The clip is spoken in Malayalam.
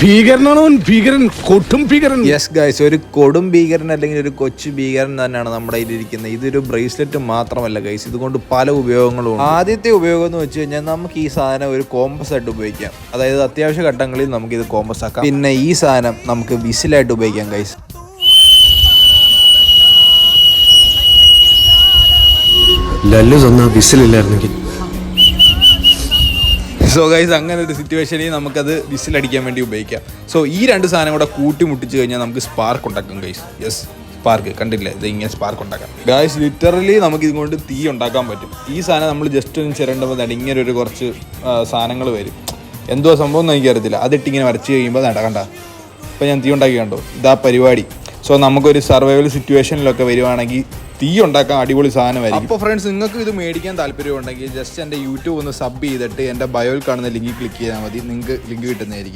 ഭീകരനാണോ ഭീകരൻ, കൊടും ഭീകരൻ. യെസ് ഗൈസ്, ഒരു കൊടും ഭീകരൻ അല്ലെങ്കിൽ ഒരു കൊച്ചു ഭീകരൻ തന്നെയാണ് നമ്മുടെ കയ്യിലിരിക്കുന്നത്. ഇതൊരു ബ്രേസ്ലെറ്റ് മാത്രമല്ല ഗൈസ്, ഇതുകൊണ്ട് പല ഉപയോഗങ്ങളും ഉണ്ട്. ആദ്യത്തെ ഉപയോഗം എന്ന് വെച്ച് കഴിഞ്ഞാൽ നമുക്ക് ഈ സാധനം ഒരു കോമ്പസ് ആയിട്ട് ഉപയോഗിക്കാം. അതായത് അത്യാവശ്യ ഘട്ടങ്ങളിൽ നമുക്ക് ഇത് കോമ്പസ് ആക്കാം. പിന്നെ ഈ സാധനം നമുക്ക് വിസിലായിട്ട് ഉപയോഗിക്കാം ഗൈസ്. ലല്ലു തന്ന വിസിലില്ലായിരുന്നെങ്കിൽ. സോ ഗൈസ്, അങ്ങനെ ഒരു സിറ്റുവേഷനിൽ നമുക്കത് വിസിലടിക്കാൻ വേണ്ടി ഉപയോഗിക്കാം. സോ ഈ രണ്ട് സാധനം കൂടെ കൂട്ടിമുട്ടിച്ച് കഴിഞ്ഞാൽ നമുക്ക് സ്പാർക്ക് ഉണ്ടാക്കാം ഗൈസ്. യെസ്, സ്പാർക്ക് കണ്ടില്ലേ, ഇത് ഇങ്ങനെ സ്പാർക്ക് ഉണ്ടാക്കാം ഗൈസ്. ലിറ്ററലി നമുക്ക് ഇതുകൊണ്ട് തീ ഉണ്ടാക്കാൻ പറ്റും. ഈ സാധനം നമ്മൾ ജസ്റ്റ് ഒന്ന് ചിരണ്ടുമ്പോൾ തന്നെ ഇങ്ങനെ ഒരു കുറച്ച് സാധനങ്ങൾ വരും. എന്തോ സംഭവം എന്ന് എനിക്കറിയത്തില്ല. അതിട്ട് ഇങ്ങനെ വരച്ച് കഴിയുമ്പോൾ നടക്കണ്ട. ഇപ്പം ഞാൻ തീ ഉണ്ടാക്കി കണ്ടോ, ഇതാ പരിപാടി. സോ നമുക്കൊരു സർവൈവൽ സിറ്റുവേഷനിലൊക്കെ വരുവാണെങ്കിൽ തീ ഉണ്ടാക്കാൻ അടിപൊളി സാധനമായിരിക്കും. അപ്പോൾ ഫ്രണ്ട്സ്, നിങ്ങൾക്ക് ഇത് മേടിക്കാൻ താല്പര്യമുണ്ടെങ്കിൽ ജസ്റ്റ് എൻ്റെ യൂട്യൂബ് ഒന്ന് സബ് ചെയ്തിട്ട് എൻ്റെ ബയോയിൽ കാണുന്ന ലിങ്കിൽ ക്ലിക്ക് ചെയ്താൽ മതി. നിങ്ങൾക്ക് ലിങ്ക് കിട്ടുന്നതായിരിക്കും.